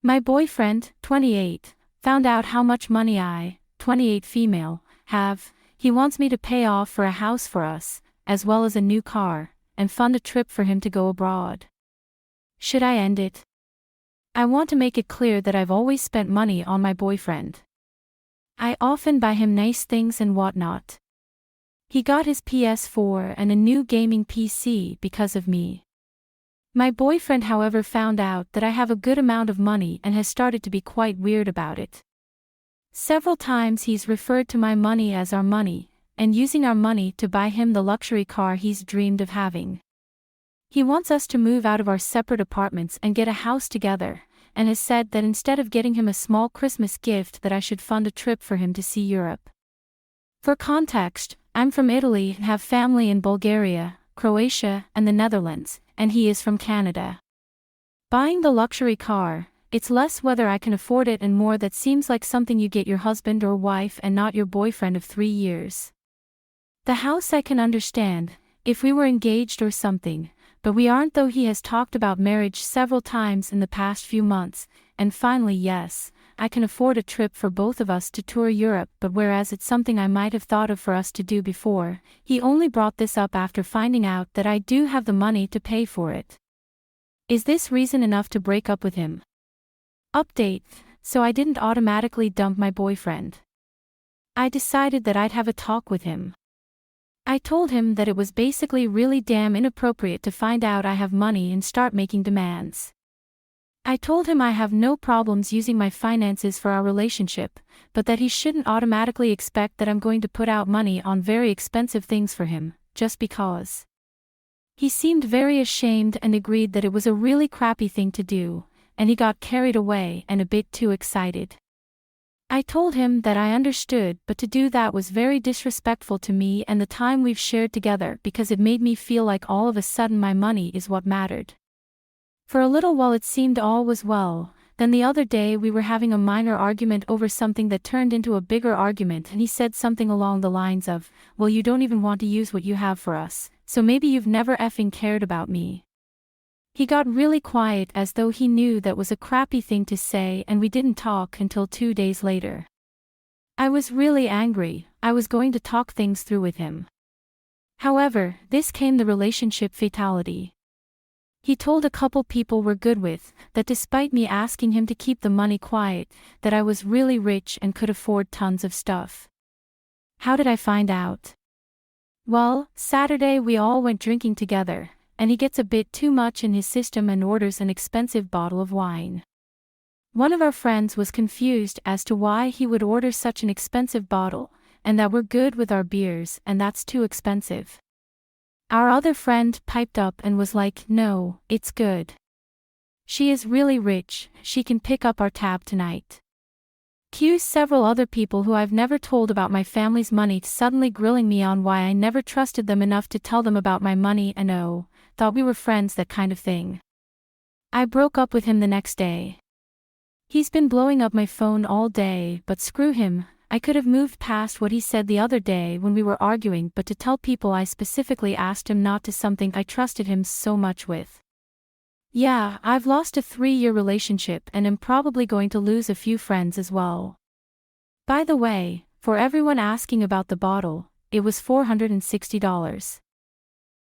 My boyfriend, 28, found out how much money I, 28 female, have. He wants me to pay off for a house for us, as well as a new car, and fund a trip for him to go abroad. Should I end it? I want to make it clear that I've always spent money on my boyfriend. I often buy him nice things and whatnot. He got his PS4 and a new gaming PC because of me. My boyfriend, however, found out that I have a good amount of money and has started to be quite weird about it. Several times he's referred to my money as our money, and using our money to buy him the luxury car he's dreamed of having. He wants us to move out of our separate apartments and get a house together, and has said that instead of getting him a small Christmas gift that I should fund a trip for him to see Europe. For context, I'm from Italy and have family in Bulgaria, Croatia, and the Netherlands, and he is from Canada. Buying the luxury car, it's less whether I can afford it and more that seems like something you get your husband or wife and not your boyfriend of 3 years. The house I can understand, if we were engaged or something, but we aren't, though he has talked about marriage several times in the past few months, and finally yes, I can afford a trip for both of us to tour Europe, but whereas it's something I might have thought of for us to do before, he only brought this up after finding out that I do have the money to pay for it. Is this reason enough to break up with him? Update: so I didn't automatically dump my boyfriend. I decided that I'd have a talk with him. I told him that it was basically really damn inappropriate to find out I have money and start making demands. I told him I have no problems using my finances for our relationship, but that he shouldn't automatically expect that I'm going to put out money on very expensive things for him, just because. He seemed very ashamed and agreed that it was a really crappy thing to do, and he got carried away and a bit too excited. I told him that I understood, but to do that was very disrespectful to me and the time we've shared together, because it made me feel like all of a sudden my money is what mattered. For a little while it seemed all was well, then the other day we were having a minor argument over something that turned into a bigger argument, and he said something along the lines of, "Well, you don't even want to use what you have for us, so maybe you've never effing cared about me." He got really quiet as though he knew that was a crappy thing to say, and we didn't talk until 2 days later. I was really angry. I was going to talk things through with him. However, this came the relationship fatality. He told a couple people we're good with, that despite me asking him to keep the money quiet, that I was really rich and could afford tons of stuff. How did I find out? Well, Saturday we all went drinking together, and he gets a bit too much in his system and orders an expensive bottle of wine. One of our friends was confused as to why he would order such an expensive bottle, and that we're good with our beers and that's too expensive. Our other friend piped up and was like, "No, it's good. She is really rich, she can pick up our tab tonight." Cues several other people who I've never told about my family's money suddenly grilling me on why I never trusted them enough to tell them about my money and thought we were friends, that kind of thing. I broke up with him the next day. He's been blowing up my phone all day, but screw him. I could have moved past what he said the other day when we were arguing, but to tell people I specifically asked him not to, something I trusted him so much with. Yeah, I've lost a 3-year relationship and am probably going to lose a few friends as well. By the way, for everyone asking about the bottle, it was $460.